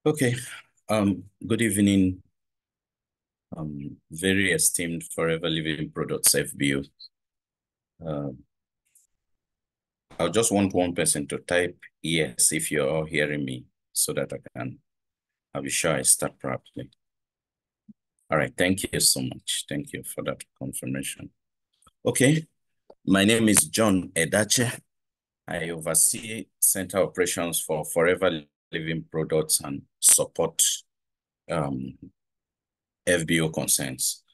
Okay. Good evening, very esteemed Forever Living Products FBO. I just want one person to type yes if you're all hearing me so that I'll be sure I start properly. All right, thank you so much. Thank you for that confirmation. Okay, my name is John Edache. I oversee center operations for Forever Living Products and support FBO concerns.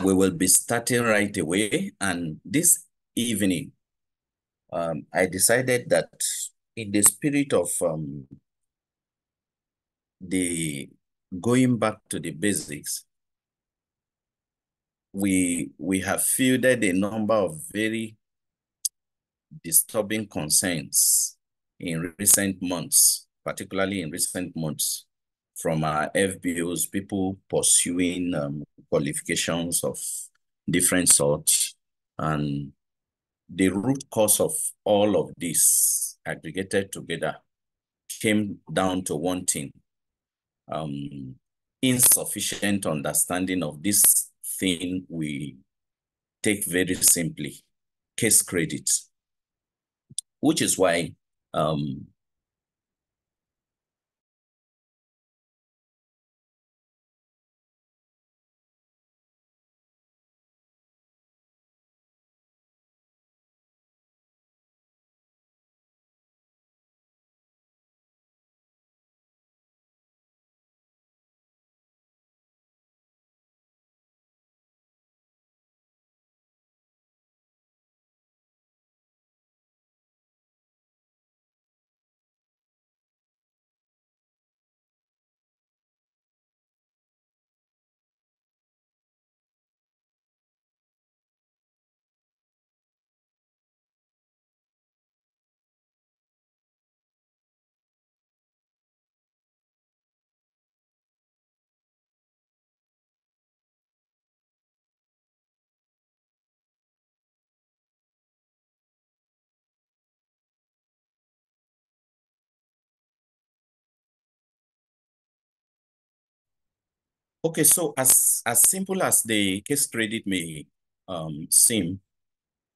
We will be starting right away. And this evening, I decided that in the spirit of the going back to the basics, we have fielded a number of very disturbing concerns in recent months, particularly in recent months, from our FBOs, people pursuing qualifications of different sorts. And the root cause of all of this aggregated together came down to one thing, insufficient understanding of this thing we take very simply, case credit, which is why okay, so as simple as the case credit may seem,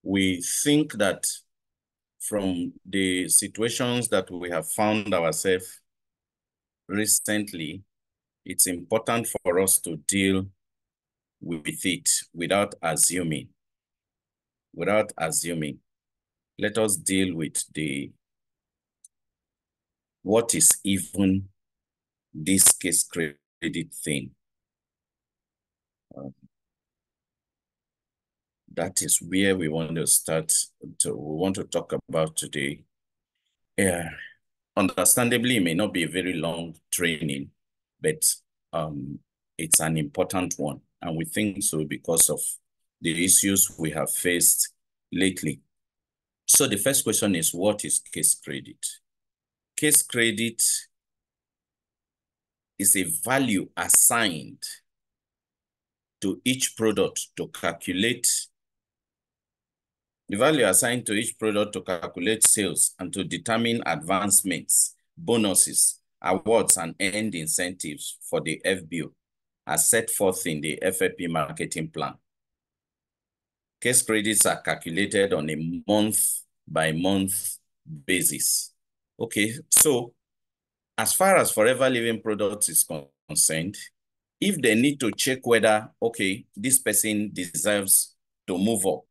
we think that from the situations that we have found ourselves recently, it's important for us to deal with it without assuming. Without assuming, let us deal with what is even this case credit thing. That is where we want to start. We want to talk about today. Yeah, understandably, it may not be a very long training, but it's an important one. And we think so because of the issues we have faced lately. So the first question is, what is case credit? Case credit is a value assigned to each product to calculate the value assigned to each product to calculate sales and to determine advancements, bonuses, awards, and end incentives for the FBO as set forth in the FFP marketing plan. Case credits are calculated on a month-by-month basis. Okay, so as far as Forever Living Products is concerned, if they need to check whether, okay, this person deserves to move up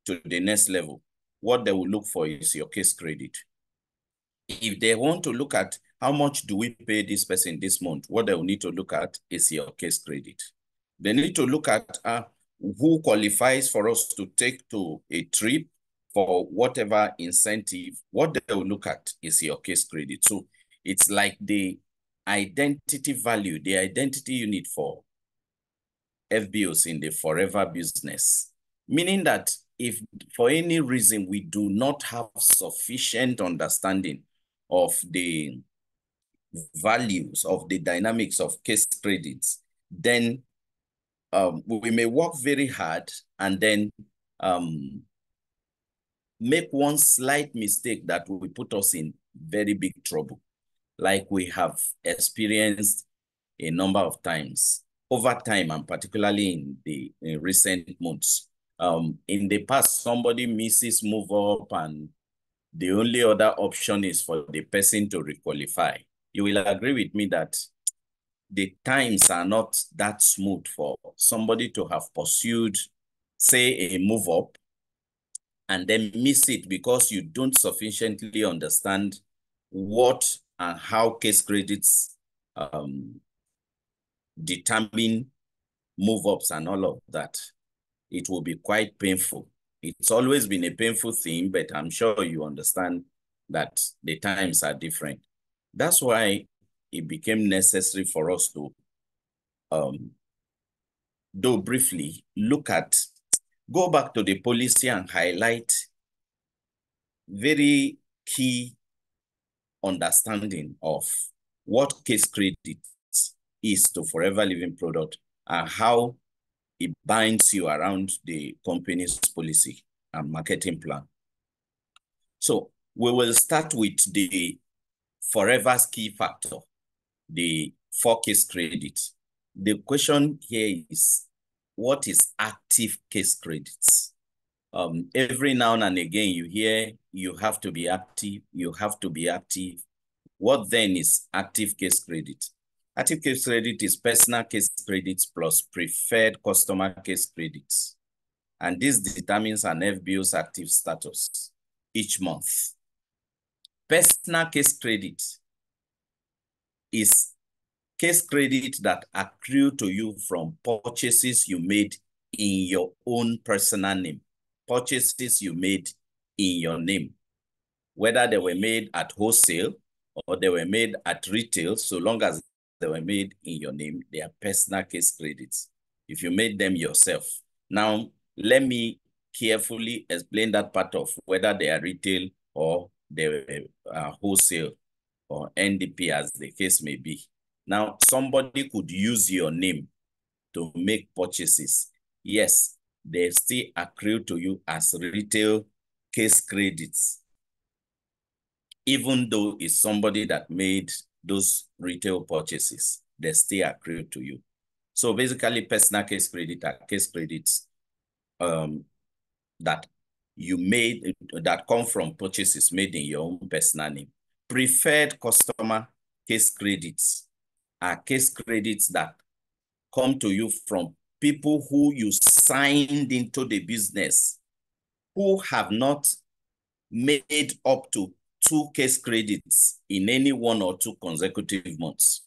to the next level, what they will look for is your case credit. If they want to look at how much do we pay this person this month, what they will need to look at is your case credit. They need to look at who qualifies for us to take to a trip for whatever incentive. What they will look at is your case credit. So it's like the identity value, the identity unit for FBOs in the forever business, meaning that if for any reason we do not have sufficient understanding of the values of the dynamics of case credits, then we may work very hard and then make one slight mistake that will put us in very big trouble, like we have experienced a number of times over time, and particularly in recent months. In the past, somebody misses move up and the only other option is for the person to requalify. You will agree with me that the times are not that smooth for somebody to have pursued, say, a move up and then miss it because you don't sufficiently understand what and how case credits determine move ups and all of that. It will be quite painful. It's always been a painful thing, but I'm sure you understand that the times are different. That's why it became necessary for us to, though briefly, go back to the policy and highlight very key understanding of what case credit is to Forever Living product and how it binds you around the company's policy and marketing plan. So we will start with the Forever's key factor, the 4 case credit. The question here is, what is active case credits? Every now and again, you hear you have to be active, you have to be active. What then is active case credit? Active case credit is personal case credits plus preferred customer case credits. And this determines an FBO's active status each month. Personal case credit is case credit that accrue to you from purchases you made in your own personal name, purchases you made in your name, whether they were made at wholesale or they were made at retail, so long as they were made in your name, they are personal case credits. If you made them yourself. Now, let me carefully explain that part of whether they are retail or they are wholesale or NDP, as the case may be. Now, somebody could use your name to make purchases. Yes, they still accrue to you as retail case credits, even though it's somebody that made those retail purchases, they still accrue to you. So basically, personal case credit are case credits that you made, that come from purchases made in your own personal name. Preferred customer case credits are case credits that come to you from people who you signed into the business, who have not made up to 2 case credits in any 1 or 2 consecutive months.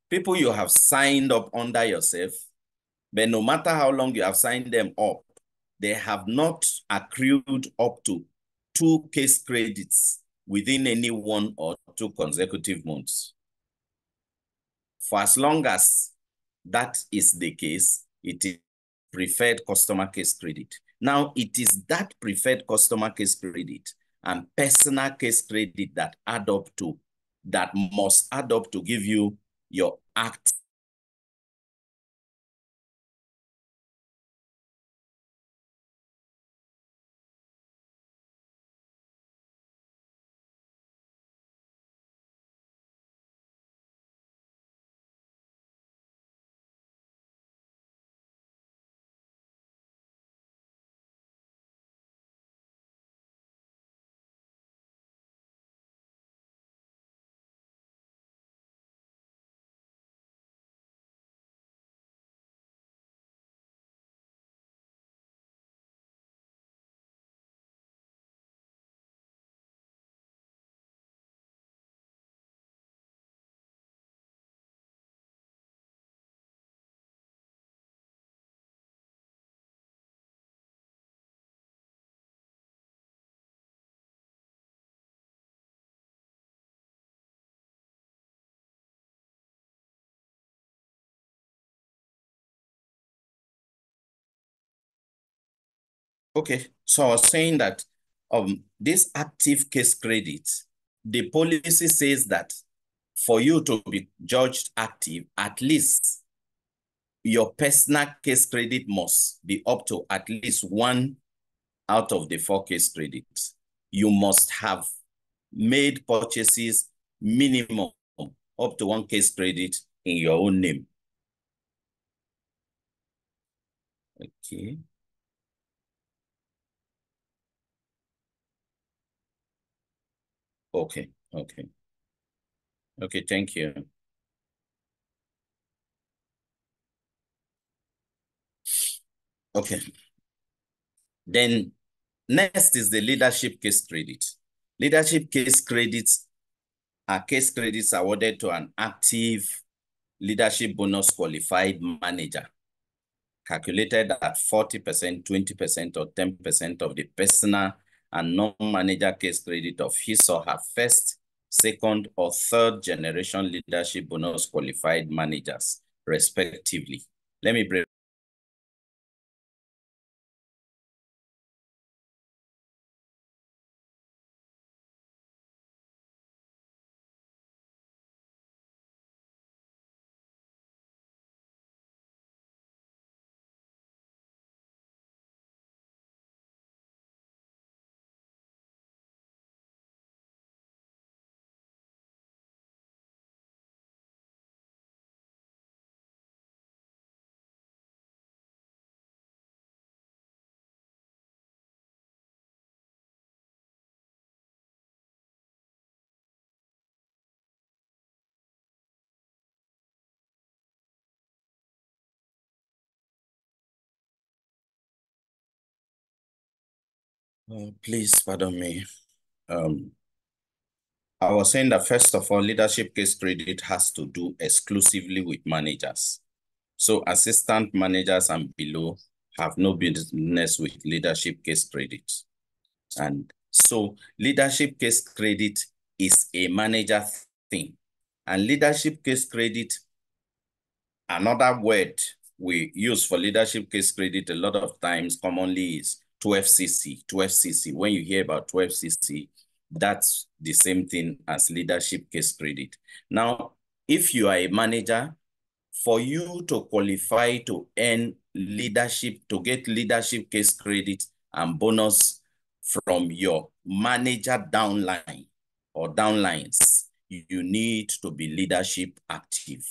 People you have signed up under yourself, but no matter how long you have signed them up, they have not accrued up to 2 case credits within any 1 or 2 consecutive months. For as long as that is the case, it is preferred customer case credit. Now, it is that preferred customer case credit and personal case credit that must add up to give you your active. Okay, so I was saying that this active case credit, the policy says that for you to be judged active, at least your personal case credit must be up to at least 1 out of the 4 case credits. You must have made purchases minimum up to 1 case credit in your own name. Okay. Okay. Okay. Okay. Thank you. Okay. Then next is the leadership case credit. Leadership case credits are case credits awarded to an active leadership bonus qualified manager, calculated at 40%, 20%, or 10% of the personal and non-manager case credit of his or her first, second, or third generation leadership bonus qualified managers, respectively. Let me break. Please pardon me. I was saying that first of all, leadership case credit has to do exclusively with managers. So assistant managers and below have no business with leadership case credit. And so leadership case credit is a manager thing. And leadership case credit, another word we use for leadership case credit a lot of times commonly is 12cc. 12cc. When you hear about 12cc, that's the same thing as leadership case credit. Now, if you are a manager, for you to qualify to earn leadership, to get leadership case credit and bonus from your manager downline or downlines, you need to be leadership active.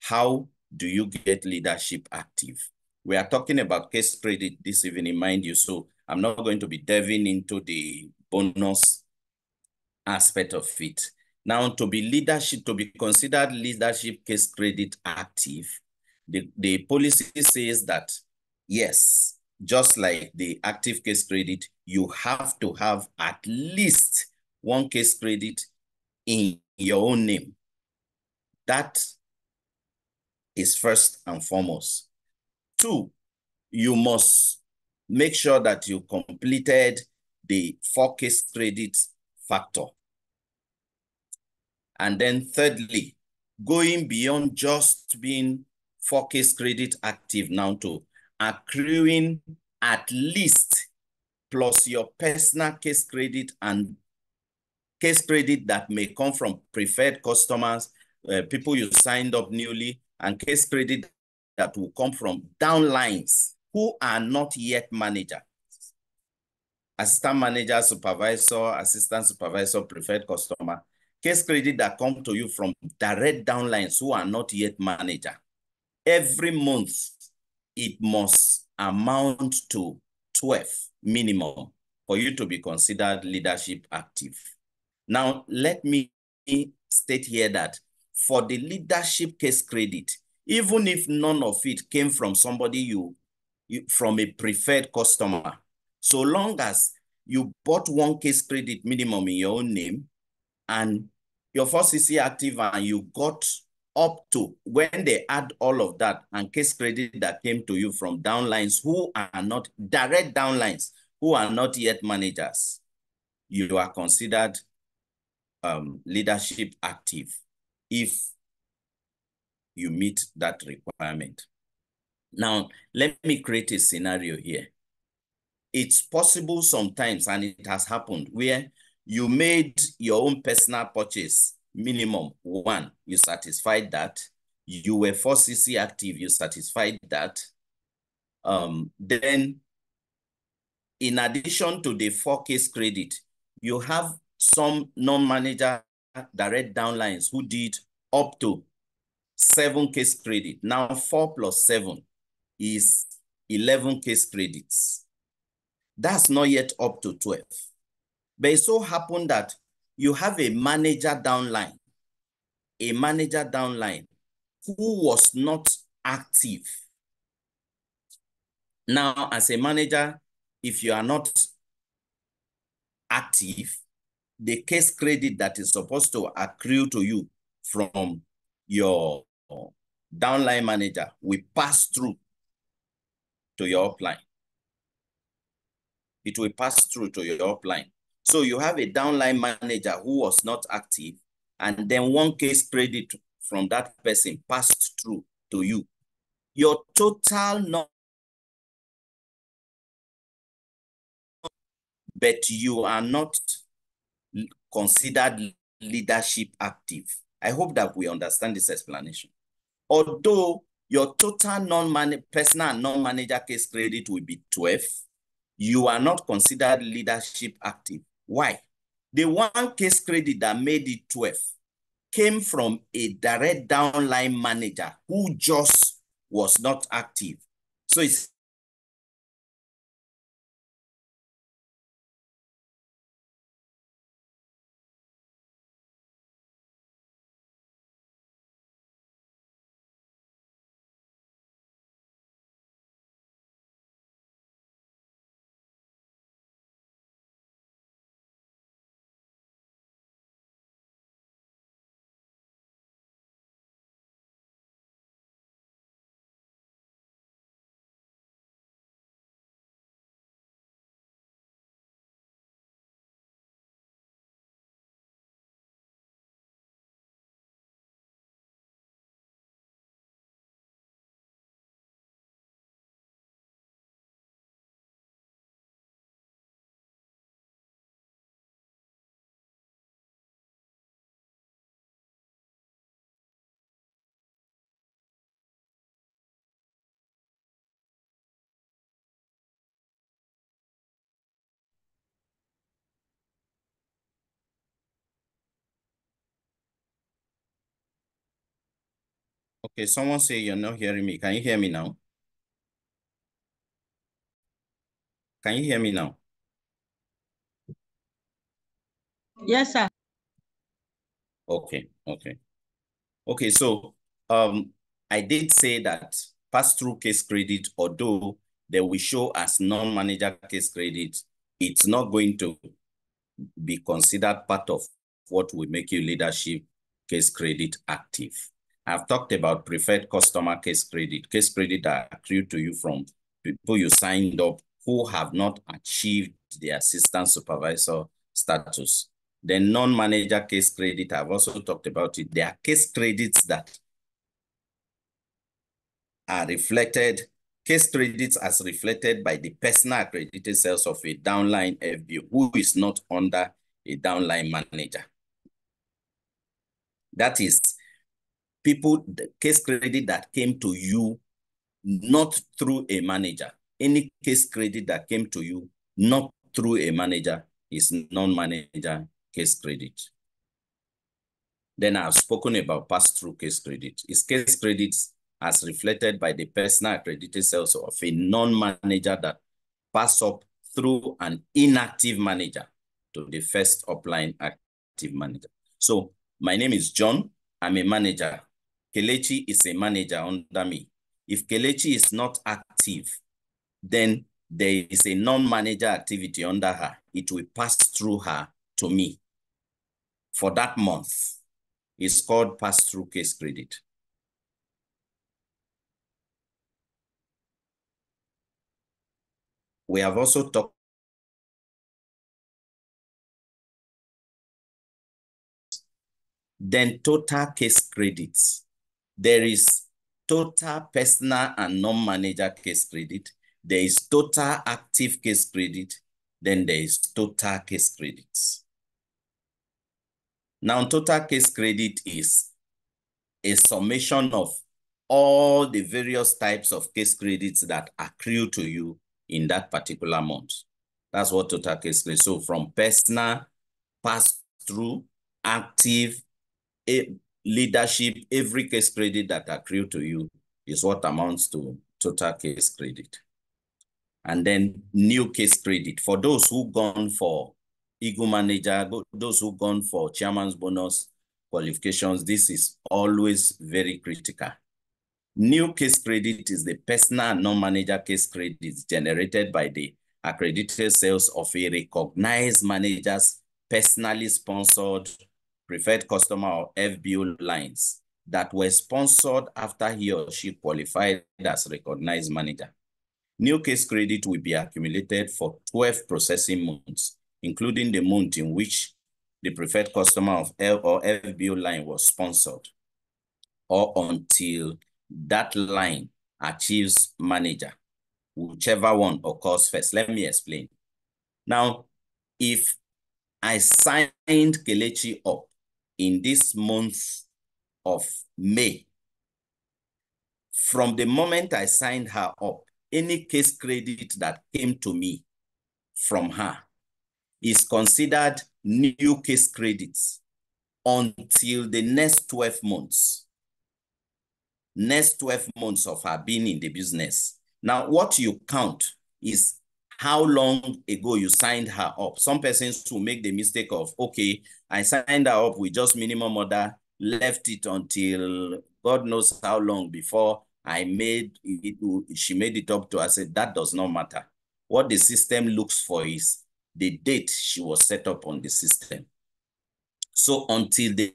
How do you get leadership active? We are talking about case credit this evening, mind you, so I'm not going to be delving into the bonus aspect of it. Now, to be considered leadership case credit active, the policy says that, yes, just like the active case credit, you have to have at least 1 case credit in your own name. That is first and foremost. 2, you must make sure that you completed the 4 case credit factor. And then thirdly, going beyond just being 4 case credit active now to accruing at least plus your personal case credit and case credit that may come from preferred customers, people you signed up newly, and case credit that will come from downlines who are not yet manager. Assistant manager, supervisor, assistant supervisor, preferred customer. Case credit that come to you from direct downlines who are not yet manager. Every month, it must amount to 12 minimum for you to be considered leadership active. Now, let me state here that for the leadership case credit, even if none of it came from somebody from a preferred customer, so long as you bought 1 case credit minimum in your own name and your 4cc active and you got up to, when they add all of that and case credit that came to you from downlines who are not direct downlines, who are not yet managers, you are considered leadership active if you meet that requirement. Now, let me create a scenario here. It's possible sometimes, and it has happened, where you made your own personal purchase minimum 1, you satisfied that. You were 4cc active, you satisfied that. Then, in addition to the 4 case credit, you have some non-manager direct downlines who did up to 7 case credit. Now 4 plus 7 is 11 case credits. That's not yet up to 12. But it so happened that you have a manager downline who was not active. Now, as a manager, if you are not active, the case credit that is supposed to accrue to you from your downline manager will pass through to your upline. It will pass through to your upline. So you have a downline manager who was not active, and then 1 case credit from that person passed through to you. Your total non, but you are not considered leadership active. I hope that we understand this explanation. Although your total personal and non-manager case credit will be 12, you are not considered leadership active. Why? The 1 case credit that made it 12 came from a direct downline manager who just was not active. So it's okay. Someone say you're not hearing me. Can you hear me now? Can you hear me now? Yes, sir. Okay, okay. Okay, so I did say that pass-through case credit, although they will show as non-manager case credit, it's not going to be considered part of what will make you leadership case credit active. I've talked about preferred customer case credit that accrue to you from people you signed up who have not achieved the assistant supervisor status. The non-manager case credit, I've also talked about it. There are case credits that are reflected, case credits as reflected by the personal accredited sales of a downline FBO who is not under a downline manager. That is people, the case credit that came to you not through a manager. Any case credit that came to you not through a manager is non-manager case credit. Then I've spoken about pass-through case credit. It's case credits as reflected by the personal accredited sales of a non-manager that pass up through an inactive manager to the first upline active manager. So my name is John. I'm a manager. Kelechi is a manager under me. If Kelechi is not active, then there is a non-manager activity under her. It will pass through her to me for that month. It's called pass-through case credit. We have also talked then total case credits. There is total personal and non-manager case credit. There is total active case credit. Then there is total case credits. Now, total case credit is a summation of all the various types of case credits that accrue to you in that particular month. That's what total case credit. So from personal pass-through, active, leadership, every case credit that accrue to you is what amounts to total case credit. And then new case credit. For those who gone for Eagle Manager, those who gone for chairman's bonus qualifications, this is always very critical. New case credit is the personal and non-manager case credits generated by the accredited sales of a recognized manager's personally sponsored preferred customer or FBO lines that were sponsored after he or she qualified as recognized manager. New case credit will be accumulated for 12 processing months, including the month in which the preferred customer of L or FBO line was sponsored, or until that line achieves manager, whichever one occurs first. Let me explain. Now, if I signed Kelechi up in this month of May, from the moment I signed her up, any case credit that came to me from her is considered new case credits until the next 12 months. Next 12 months of her being in the business. Now, what you count is how long ago you signed her up. Some persons will make the mistake of, okay, I signed her up with just minimum order, left it until God knows how long before I made it, she made it up to us. I said, that does not matter. What the system looks for is the date she was set up on the system. So until the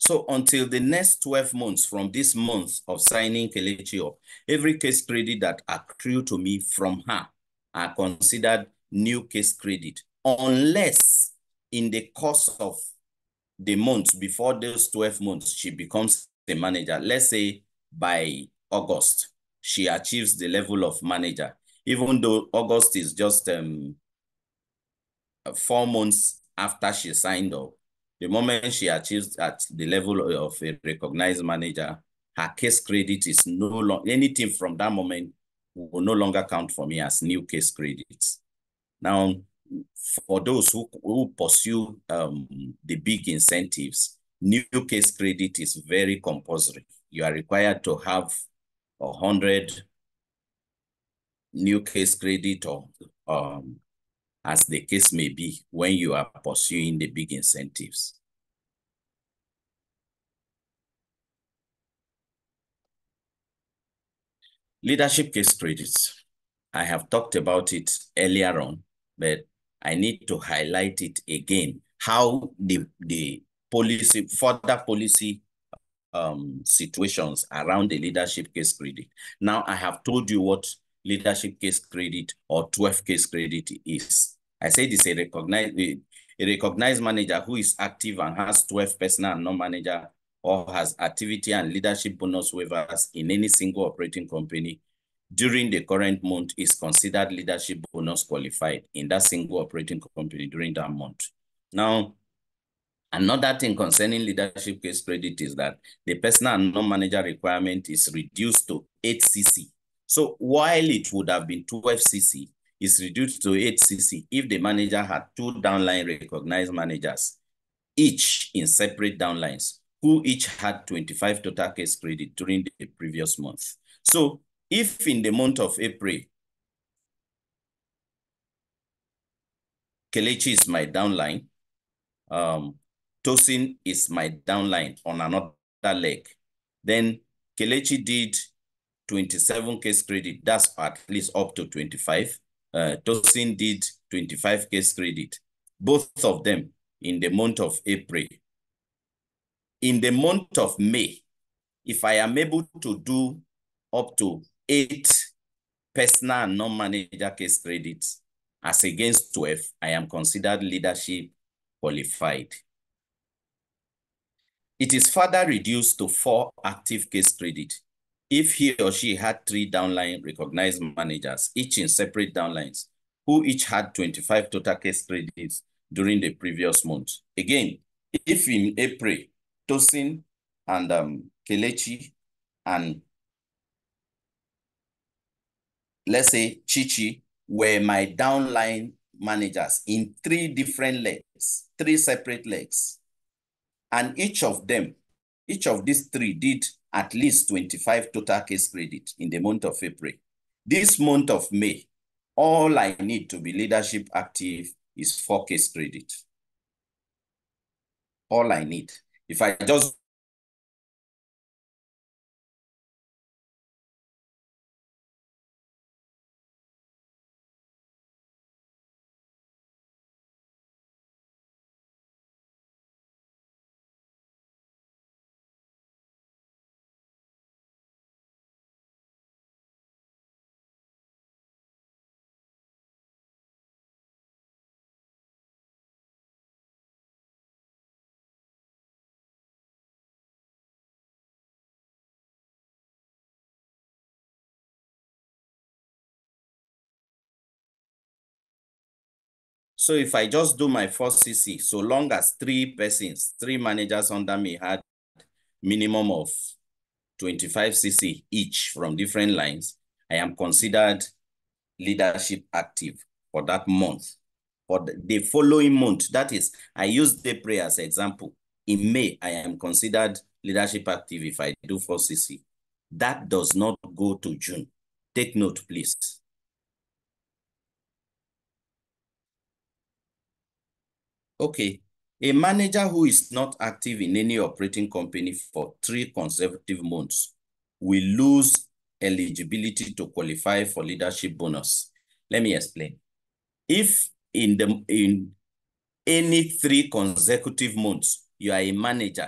So until the next 12 months from this month of signing Kelechi up, every case credit that accrue to me from her are considered new case credit, unless in the course of the months before those 12 months, she becomes a manager. Let's say by August, she achieves the level of manager, even though August is just 4 months after she signed up. The moment she achieves at the level of a recognized manager, her case credit is no longer, anything from that moment will no longer count for me as new case credits. Now, for those who pursue the big incentives, new case credit is very compulsory. You are required to have 100 new case credit or as the case may be when you are pursuing the big incentives. Leadership case credits. I have talked about it earlier on, but I need to highlight it again, how the policy, further policy situations around the leadership case credit. Now, I have told you what leadership case credit or 12 case credit is. I said it's a recognized manager who is active and has 12 personal and non-manager or has activity and leadership bonus waivers in any single operating company during the current month is considered leadership bonus qualified in that single operating company during that month. Now, another thing concerning leadership case credit is that the personal and non-manager requirement is reduced to 8 cc. So while it would have been 12 cc, it's reduced to 8 cc if the manager had 2 downline recognized managers, each in separate downlines, who each had 25 total case credit during the previous month. So if in the month of April, Kelechi is my downline, Tosin is my downline on another leg, Then Kelechi did 27 case credit. That's at least up to 25. Tosin did 25 case credit. Both of them in the month of April. In the month of May, if I am able to do up to 8 personal and non-manager case credits as against 12, I am considered leadership qualified. It is further reduced to 4 active case credits if he or she had 3 downline recognized managers, each in separate downlines, who each had 25 total case credits during the previous month. Again, if in April, Tosin and Kelechi and let's say Chichi were my downline managers in 3 different legs, 3 separate legs. And each of these 3 did at least 25 total case credit in the month of April. This month of May, all I need to be leadership active is 4 case credit. All I need. If I just So if I just do my 4cc, so long as 3 persons, 3 managers under me had minimum of 25cc each from different lines, I am considered leadership active for that month. For the following month, that is, I use April as an example. In May, I am considered leadership active if I do 4cc. That does not go to June. Take note, please. Okay, a manager who is not active in any operating company for 3 consecutive months will lose eligibility to qualify for leadership bonus. Let me explain. If in any 3 consecutive months, you are a manager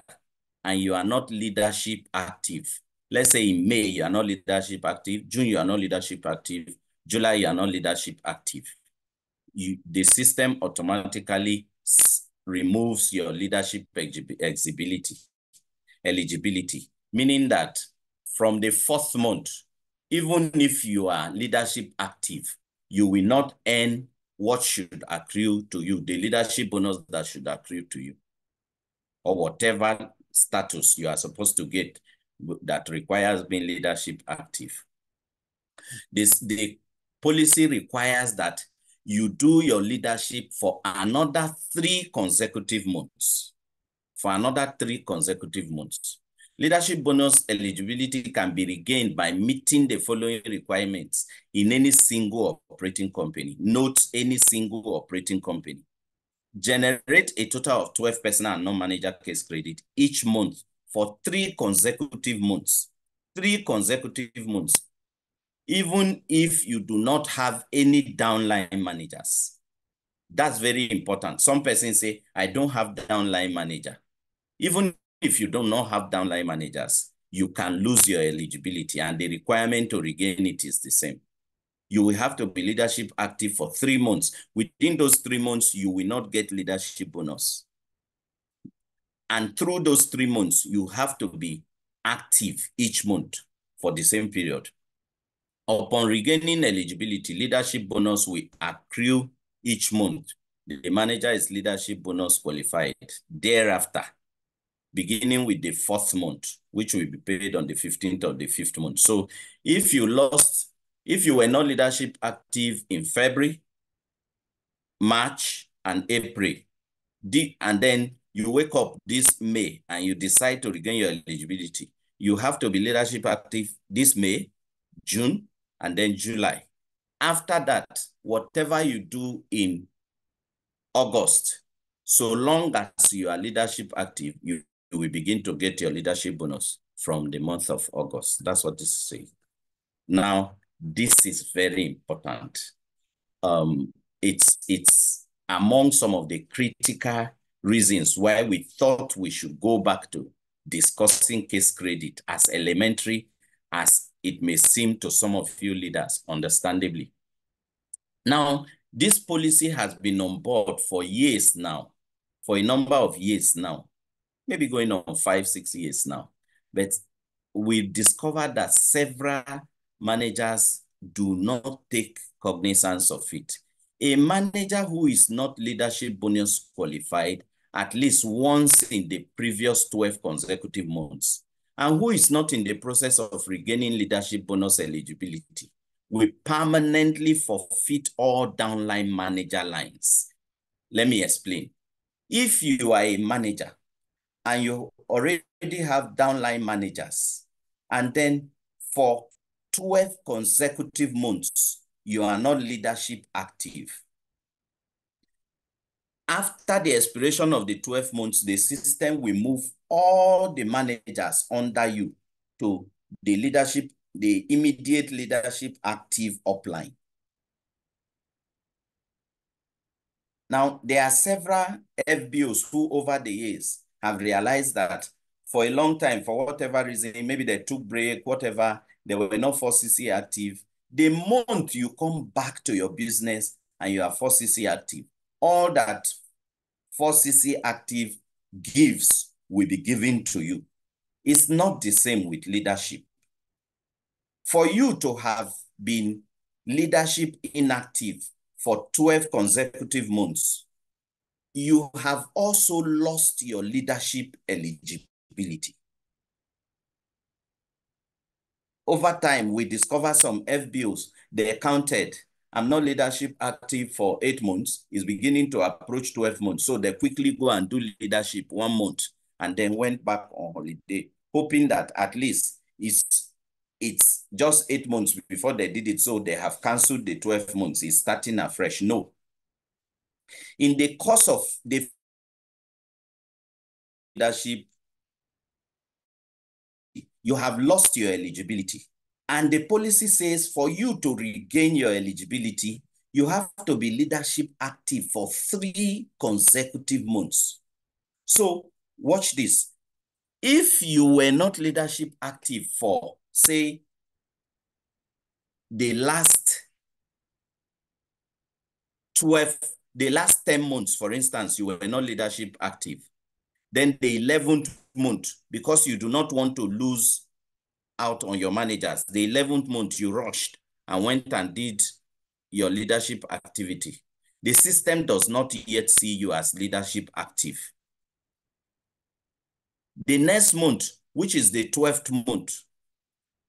and you are not leadership active, let's say in May, you are not leadership active, June, you are not leadership active, July, you are not leadership active, the system automatically removes your leadership eligibility, meaning that from the 4th month, even if you are leadership active, you will not earn what should accrue to you, the leadership bonus that should accrue to you, or whatever status you are supposed to get that requires being leadership active. The policy requires that you do your leadership for another 3 consecutive months. For another 3 consecutive months. Leadership bonus eligibility can be regained by meeting the following requirements in any single operating company. Note any single operating company. Generate a total of 12 personal and non-manager case credit each month for 3 consecutive months. 3 consecutive months. Even if you do not have any downline managers. That's very important. Some persons say, I don't have downline manager. Even if you do not have downline managers, you can lose your eligibility and the requirement to regain it is the same. You will have to be leadership active for 3 months. Within those 3 months, you will not get leadership bonus. And through those 3 months, you have to be active each month for the same period. Upon regaining eligibility, leadership bonus will accrue each month. The manager is leadership bonus qualified. Thereafter, beginning with the 4th month, which will be paid on the 15th of the 5th month. So if you were not leadership active in February, March, and April, and then you wake up this May and you decide to regain your eligibility, you have to be leadership active this May, June, and then July. After that, whatever you do in August, so long as you are leadership active, you will begin to get your leadership bonus. from the month of August. That's what this says. Now, this is very important. It's among some of the critical reasons why we thought we should go back to discussing case credit, as elementary as it may seem to some of you leaders, understandably. Now, this policy has been on board for years now, for a number of years now, maybe going on 5, 6 years now. But we discovered that several managers do not take cognizance of it. A manager who is not leadership bonus qualified at least once in the previous 12 consecutive months, and who is not in the process of regaining leadership bonus eligibility, will permanently forfeit all downline manager lines. Let me explain. If you are a manager and you already have downline managers, and then for 12 consecutive months, you are not leadership active. After the expiration of the 12 months, the system will move all the managers under you to the immediate leadership active upline. Now, there are several FBOs who over the years have realized that for a long time, for whatever reason, maybe they took break, whatever, they were not 4CC active. The moment you come back to your business and you are 4CC active, all that 4CC active gives will be given to you. It's not the same with leadership. For you to have been leadership inactive for 12 consecutive months, you have also lost your leadership eligibility. Over time, we discover some FBOs, they counted, I'm not leadership active for 8 months, it's beginning to approach 12 months. So they quickly go and do leadership 1 month and then went back on holiday, hoping that at least it's just 8 months before they did it. So they have canceled the 12 months, it's starting afresh. No. In the course of the leadership, you have lost your eligibility. And the policy says for you to regain your eligibility, you have to be leadership active for 3 consecutive months. So watch this. If you were not leadership active for, say, the last 10 months, for instance, you were not leadership active, then the 11th month, because you do not want to lose out on your managers, the 11th month you rushed and went and did your leadership activity. The system does not yet see you as leadership active. The next month, which is the 12th month,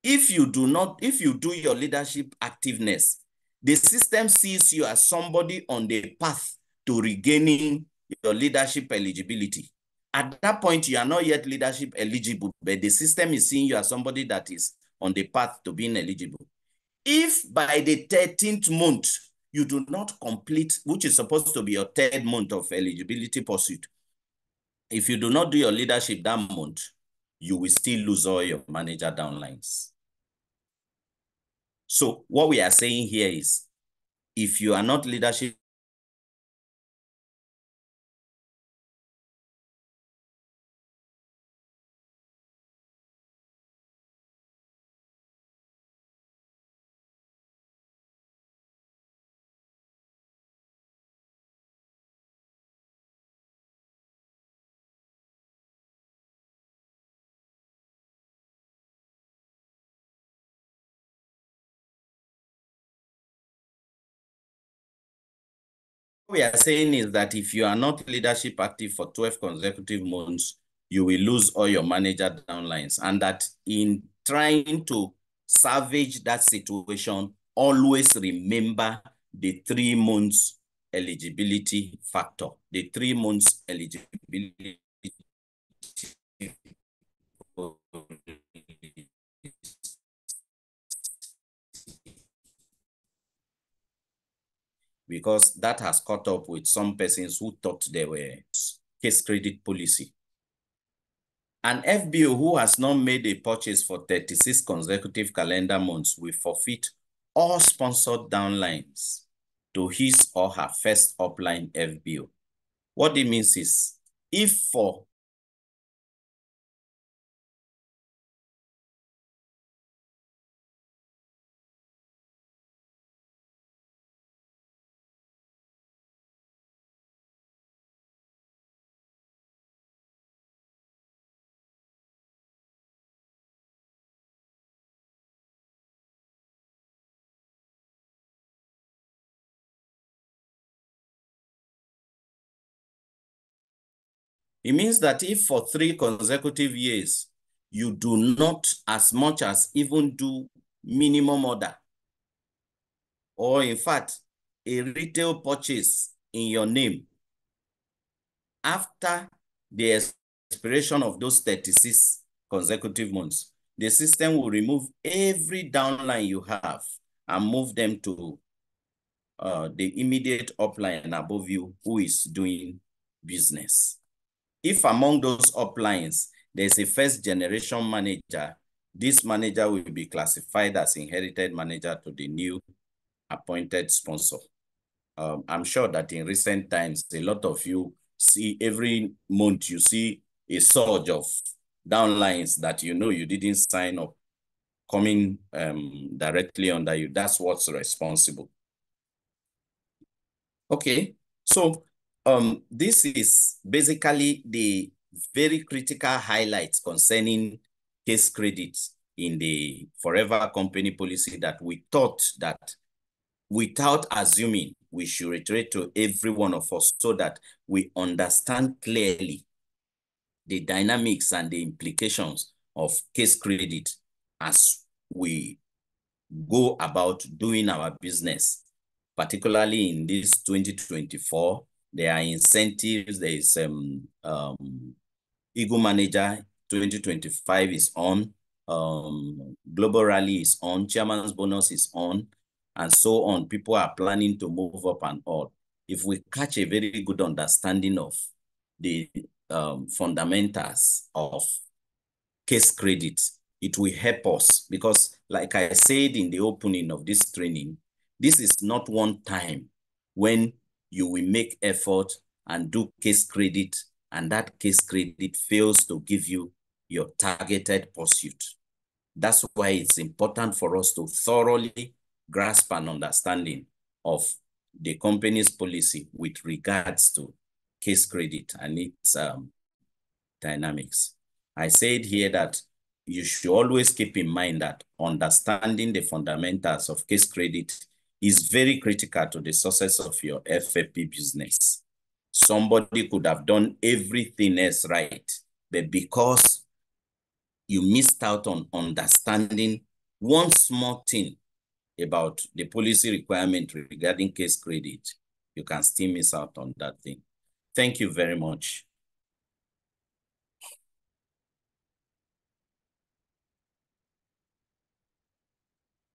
if you do your leadership activeness, the system sees you as somebody on the path to regaining your leadership eligibility. At that point, you are not yet leadership eligible, but the system is seeing you as somebody that is on the path to being eligible. If by the 13th month, you do not complete, which is supposed to be your 3rd month of eligibility pursuit, if you do not do your leadership that month, you will still lose all your manager downlines. So what we are saying here is, if you are not leadership, what we are saying is that if you are not leadership active for 12 consecutive months, you will lose all your manager downlines, and that in trying to salvage that situation, always remember the 3 months eligibility factor, the 3 months eligibility. Because that has caught up with some persons who thought they were case credit policy. An FBO who has not made a purchase for 36 consecutive calendar months will forfeit all sponsored downlines to his or her first upline FBO. What it means is, if for it means that if for 3 consecutive years, you do not as much as even do minimum order, or in fact, a retail purchase in your name, after the expiration of those 36 consecutive months, the system will remove every downline you have and move them to the immediate upline above you who is doing business. If among those uplines, there's a first generation manager, this manager will be classified as inherited manager to the new appointed sponsor. I'm sure that in recent times, a lot of you see every month, you see a surge of downlines that you know you didn't sign up coming directly under you. That's what's responsible. Okay, so this is basically the very critical highlights concerning case credits in the forever company policy that we thought that without assuming, we should reiterate to every one of us so that we understand clearly the dynamics and the implications of case credit as we go about doing our business. Particularly in this 2024, there are incentives. There is Eagle Manager 2025 is on, Global Rally is on, Chairman's Bonus is on, and so on. People are planning to move up and all. If we catch a very good understanding of the fundamentals of case credits, it will help us, because like I said in the opening of this training, this is not one time when you will make effort and do case credit and that case credit fails to give you your targeted pursuit. That's why it's important for us to thoroughly grasp an understanding of the company's policy with regards to case credit and its dynamics. I said here that you should always keep in mind that understanding the fundamentals of case credit is very critical to the success of your FFP business. Somebody could have done everything else right, but because you missed out on understanding one small thing about the policy requirement regarding case credit, you can still miss out on that thing. Thank you very much.